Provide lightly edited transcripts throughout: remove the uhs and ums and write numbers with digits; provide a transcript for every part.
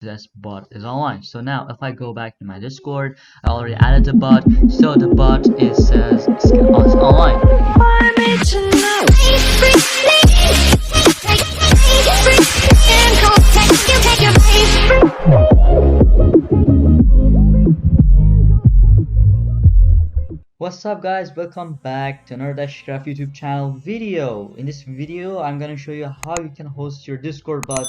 this bot is online. So now if I go back to my Discord, I already added the bot, so the bot says it's online. What's up guys, welcome back to another Dashcraft YouTube channel video. In this video I'm gonna show you how you can host your Discord bot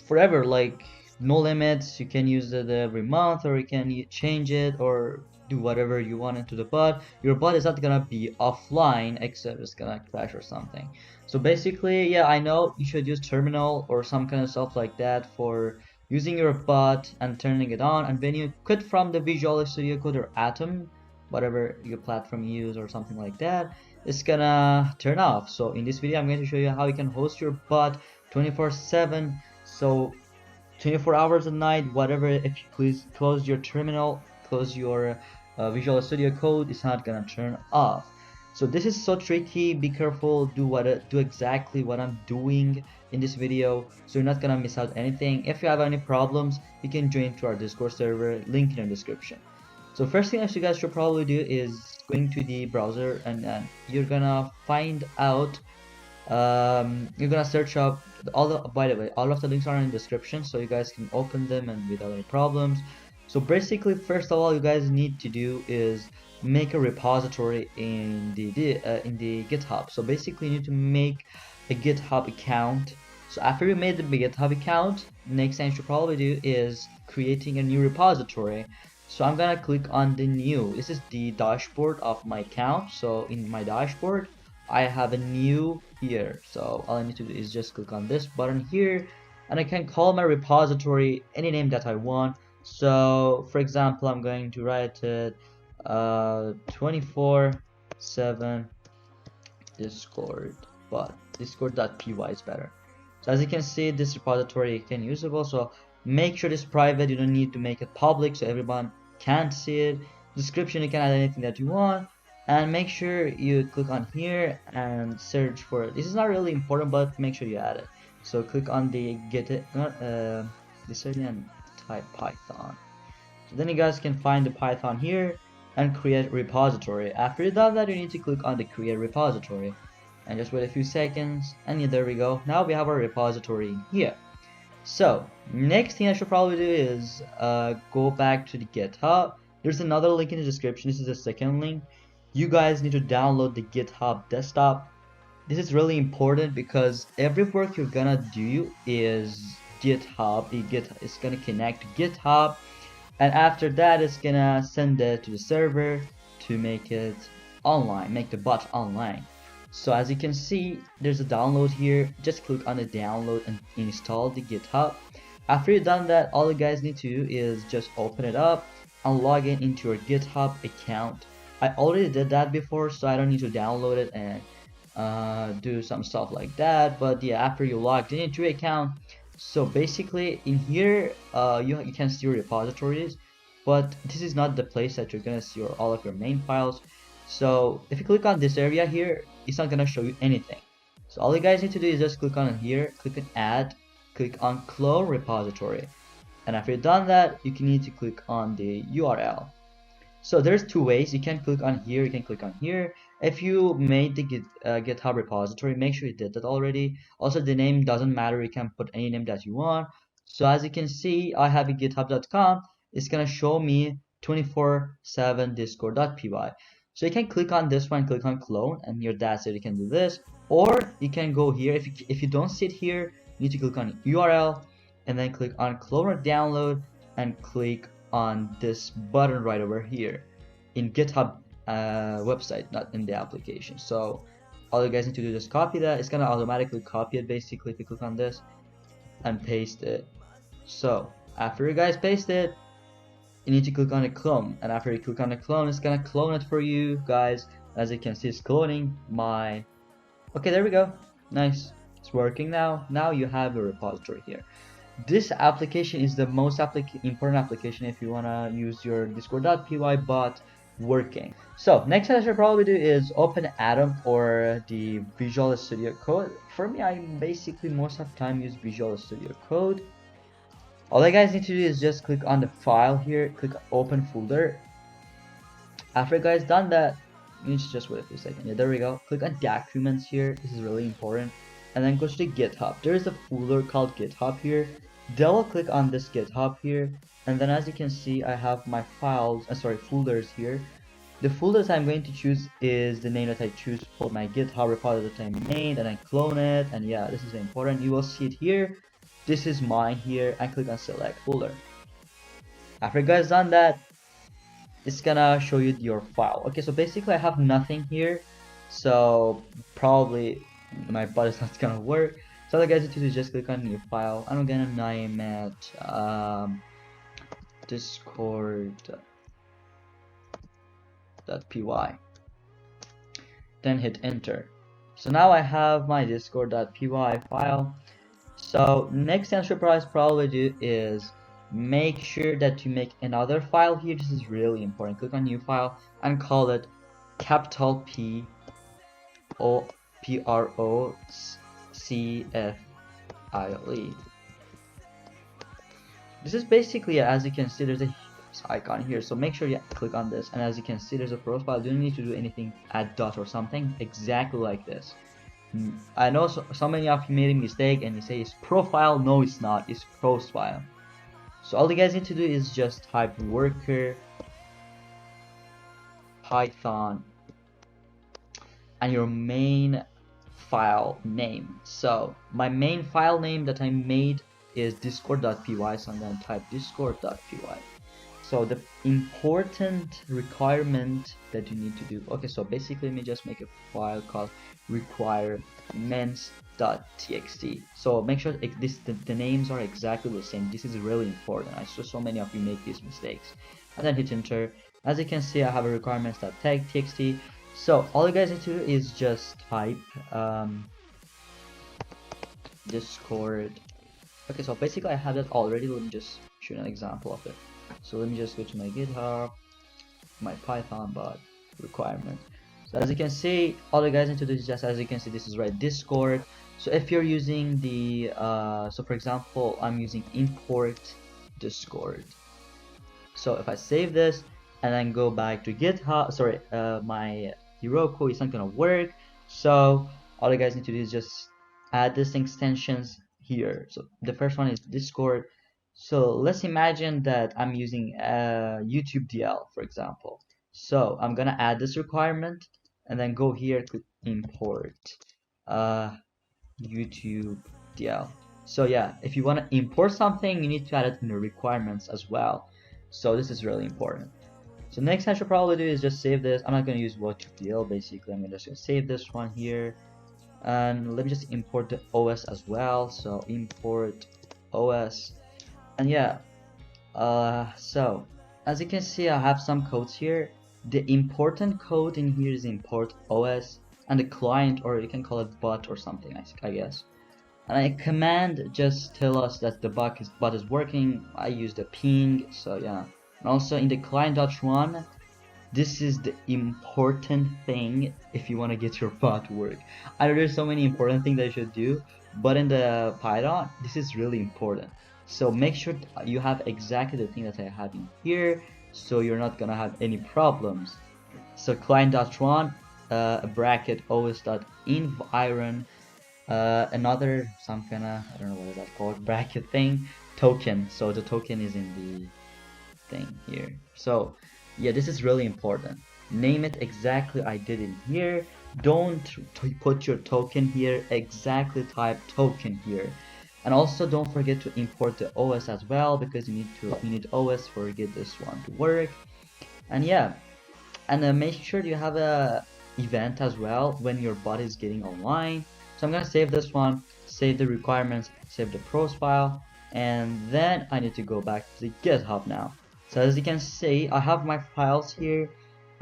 forever, like no limits. You can use it every month, or you can change it or do whatever you want into the bot. Your bot is not gonna be offline except it's gonna crash or something. So basically, yeah, I know you should use terminal or some kind of stuff like that for using your bot and turning it on, and when you quit from the Visual Studio Code or Atom, whatever your platform you use or something like that, it's gonna turn off. So in this video I'm going to show you how you can host your bot 24/7, so 24 hours a night, whatever. If you please close your terminal, close your Visual Studio Code, it's not gonna turn off. So this is so tricky. Be careful, do exactly what I'm doing in this video, so you're not gonna miss out anything. If you have any problems, you can join to our Discord server, link in the description. So first thing that you guys should probably do is going to the browser, and then you're gonna find out, you're gonna search up by the way, all of the links are in the description, so you guys can open them and without any problems. So basically, first of all, you guys need to do is make a repository in the GitHub. So basically you need to make a GitHub account. So after you made the GitHub account, next thing you should probably do is creating a new repository. So I'm gonna click on the new. This is the dashboard of my account. So in my dashboard, I have a new here. So all I need to do is just click on this button here, and I can call my repository any name that I want. So for example, I'm going to write it 24/7 Discord, but discord.py is better. So as you can see, this repository can usable. So make sure it's private. You don't need to make it public so everyone can't see it. Description, you can add anything that you want, and make sure you click on here and search for it. This is not really important, but make sure you add it. So click on the get it this area and type Python. So then you guys can find the Python here and create repository. After you've done that, you need to click on the create repository and just wait a few seconds, and yeah, there we go. Now we have our repository here. So next thing I should probably do is go back to the GitHub. There's another link in the description. This is the second link. You guys need to download the GitHub desktop. This is really important because every work you're gonna do is GitHub. It's gonna connect to GitHub, and after that it's gonna send it to the server to make it online, make the bot online. So as you can see, there's a download here. Just click on the download and install the GitHub. After you've done that, all you guys need to do is just open it up and log in into your GitHub account. I already did that before, so I don't need to download it and do some stuff like that. But yeah, after you logged in into your account, so basically in here you can see your repositories, but this is not the place that you're gonna see all of your main files. So if you click on this area here, it's not gonna show you anything. So all you guys need to do is just click on here, click on add, click on clone repository, and after you've done that, you can need to click on the URL. So there's two ways. You can click on here, you can click on here. If you made the GitHub repository, make sure you did that already. Also, the name doesn't matter, you can put any name that you want. So as you can see, I have a github.com. It's gonna show me 24/7 discord.py. So you can click on this one, click on clone, and here that's it. You can do this, or you can go here. If you don't see it here, you need to click on URL and then click on clone or download and click on this button right over here in GitHub website, not in the application. So all you guys need to do is copy that. It's gonna automatically copy it basically if you click on this and paste it. So after you guys paste it, you need to click on the clone, and after you click on the clone, it's gonna clone it for you guys. As you can see, it's cloning my. Okay, there we go. Nice, it's working now. Now you have a repository here. This application is the most important application if you wanna use your discord.py bot working. So next thing I should probably do is open Atom or the Visual Studio Code. For me, I basically most of the time use Visual Studio Code. All you guys need to do is just click on the file here, click open folder. After you guys done that, you need to just wait for a second. Yeah, there we go. Click on documents here. This is really important. And then go to GitHub. There is a folder called GitHub here. Double click on this GitHub here. And then as you can see, I have my files, folders here. The folders I'm going to choose is the name that I choose for my GitHub repository that I made, and I clone it. And yeah, this is important. You will see it here. This is mine here, and click on select folder. After you guys done that, it's gonna show you your file. Okay, so basically I have nothing here, so probably my bot is not gonna work. So all you guys need to do is just click on new file. I'm gonna name it discord.py. Then hit enter. So now I have my discord.py file. So next thing I should probably do is make sure that you make another file here. This is really important. Click on new file and call it capital P O P R O C F I L E. This is basically, as you can see, there's a icon here, so make sure you click on this, and as you can see, there's a profile. You don't need to do anything, add dot or something, exactly like this. I know so many of you made a mistake and you say it's profile. No, it's not, it's profile. So all you guys need to do is just type worker Python and your main file name. So my main file name that I made is discord.py, so I'm going to type discord.py. So the important requirement that you need to do, okay, so basically let me just make a file called requirements.txt. so make sure the names are exactly the same. This is really important. I saw so many of you make these mistakes. And then hit enter. As you can see, I have a requirements.txt. so all you guys need to do is just type discord. Okay, so basically I have that already. Let me just show an example of it. So let me just go to my GitHub, my Python bot requirement. So as you can see, all you guys need to do is just, as you can see, this is right, Discord. So if you're using the, so for example, I'm using import Discord. So if I save this and then go back to GitHub, my Heroku, it's not gonna work. So all you guys need to do is just add these extensions here. So the first one is Discord. So let's imagine that I'm using YouTube DL, for example. So I'm gonna add this requirement and then go here, click import YouTube DL. So yeah, if you want to import something, you need to add it in the requirements as well. So this is really important. So next I should probably do is just save this. I'm not gonna use YouTube DL. Basically, I'm just gonna save this one here, and let me just import the OS as well. So import OS. And yeah, so as you can see, I have some codes here. The important code in here is import OS, and the client, or you can call it bot or something, I guess. And a command just tell us that the bot is working. I use the ping, so yeah. And also in the client.run, this is the important thing if you want to get your bot to work. I know there's so many important things that you should do, but in the Python, this is really important. So make sure you have exactly the thing that I have in here, so you're not gonna have any problems. So client.run, bracket os.environ, another some kind of, I don't know what is that called, bracket thing, token. So the token is in the thing here. So yeah, this is really important. Name it exactly I did in here. Don't put your token here, exactly type token here. And also don't forget to import the OS as well, because you need OS for get this one to work. And yeah, and make sure you have a event as well when your bot is getting online. So I'm gonna save this one, save the requirements, save the pros file, and then I need to go back to the GitHub now. So as you can see, I have my files here.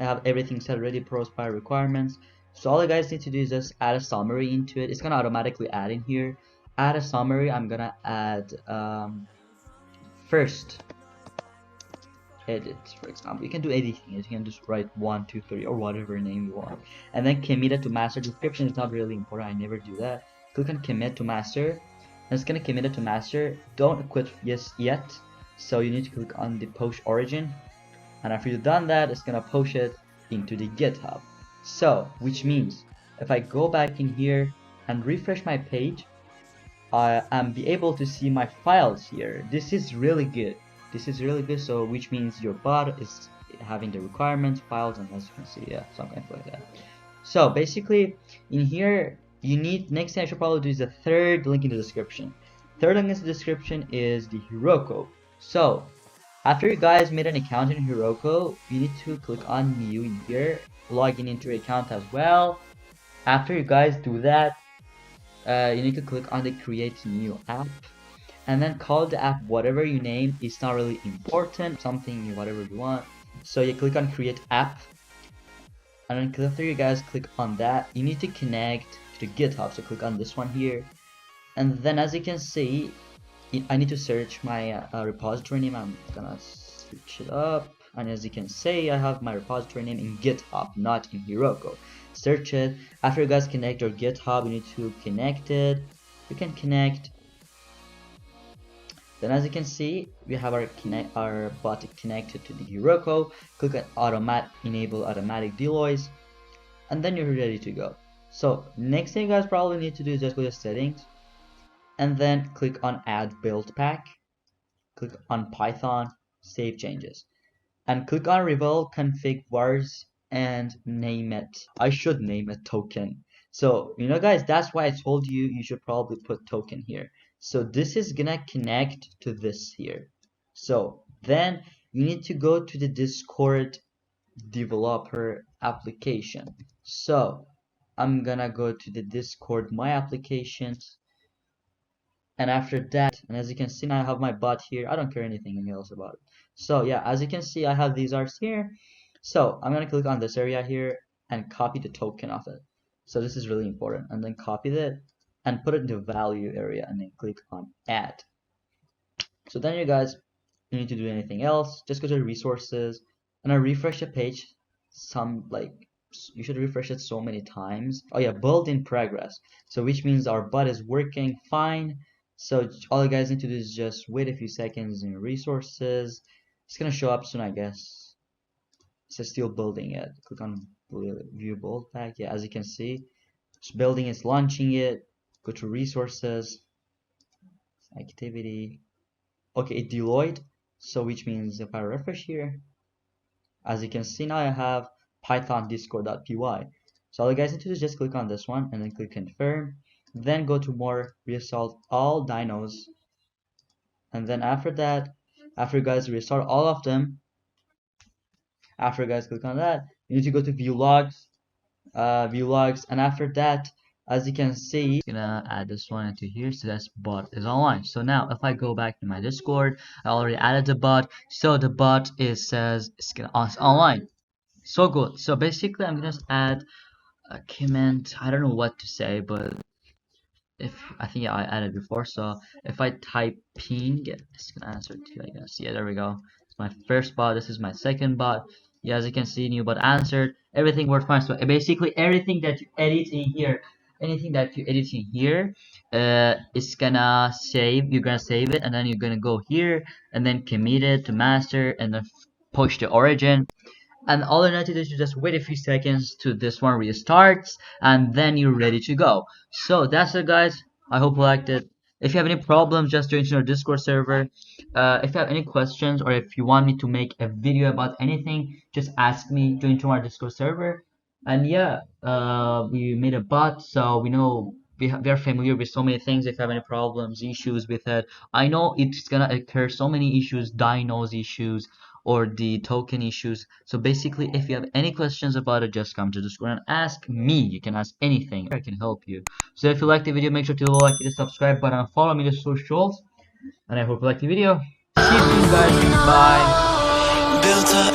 I have everything set ready, pros file requirements. So all you guys need to do is just add a summary into it. It's gonna automatically add in here. Add a summary. I'm gonna add first edit, for example. You can do anything. You can just write 1, 2, 3 or whatever name you want, and then commit it to master. Description is not really important. I never do that. Click on commit to master, and it's gonna commit it to master. Don't quit yes yet, so you need to click on the push origin, and after you've done that, it's gonna push it into the GitHub. So which means if I go back in here and refresh my page, I am be able to see my files here. This is really good. This is really good. So which means your bot is having the requirements, files, and as you can see, yeah, something like that. So basically, in here, you need, next thing I should probably do is the third link in the description. Third link in the description is the Heroku. So after you guys made an account in Heroku, you need to click on new in here, log in into your account as well. After you guys do that, you need to click on the create new app, and then call the app whatever you name. It's not really important, something whatever you want. So you click on create app, and then after you guys click on that, you need to connect to GitHub. So click on this one here, and then as you can see, I need to search my repository name. I'm gonna switch it up, and as you can see, I have my repository name in GitHub, not in Heroku. Search it. After you guys connect your GitHub, you need to connect it. You can connect. Then as you can see, we have our bot connected to the Heroku. Click on enable automatic deploys, and then you're ready to go. So next thing you guys probably need to do is just go to settings, and then click on add build pack. Click on Python, save changes, and click on reveal config vars and name it. I should name it token. So you know guys, that's why I told you you should probably put token here. So this is gonna connect to this here. So then you need to go to the Discord developer application. So I'm gonna go to the Discord my applications, and after that, and as you can see now I have my bot here. I don't care anything else about it. So yeah, as you can see I have these arts here. So I'm gonna click on this area here and copy the token of it. So this is really important, and then copy it and put it in the value area, and then click on add. So then you guys, you need to do anything else, just go to resources and I refresh the page. You should refresh it so many times. Oh yeah, build in progress. So which means our bot is working fine. So all you guys need to do is just wait a few seconds in resources. It's gonna show up soon, I guess. It says still building it. Click on view build pack. Yeah, as you can see, it's building, it's launching it. Go to resources, activity. Okay, it deployed. So which means if I refresh here, as you can see now I have python discord.py. So all you guys need to do is just click on this one and then click confirm. Then go to more, restart all dynos, and then after that, after you guys restart all of them, after you guys click on that, you need to go to view logs, and after that, as you can see, I'm gonna add this one into here. So that's bot is online. So now if I go back to my Discord, I already added the bot. So the bot says it's online. So good. So basically I'm gonna add a comment. I don't know what to say, but if I think I added before. So if I type ping, it's gonna answer to you, I guess. Yeah, there we go. It's my first bot. This is my second bot. Yeah, as you can see, new bot answered. Everything worked fine. So basically everything that you edit in here, anything that you edit in here, it's gonna save. You're gonna save it, and then you're gonna go here and then commit it to master, and then push the origin. And all you need to do is just wait a few seconds to this one restarts, and then you're ready to go. So that's it guys, I hope you liked it. If you have any problems, just join our Discord server. If you have any questions, or if you want me to make a video about anything, just ask me. Join to our Discord server. And yeah, we made a bot, so we know we are familiar with so many things. If you have any problems, issues with it, I know it's gonna occur so many issues, dinos issues, or the token issues. So basically, if you have any questions about it, just come to Discord and ask me. You can ask anything, I can help you. So if you like the video, make sure to like the subscribe button and follow me on the socials. And I hope you like the video. See you soon guys. Bye.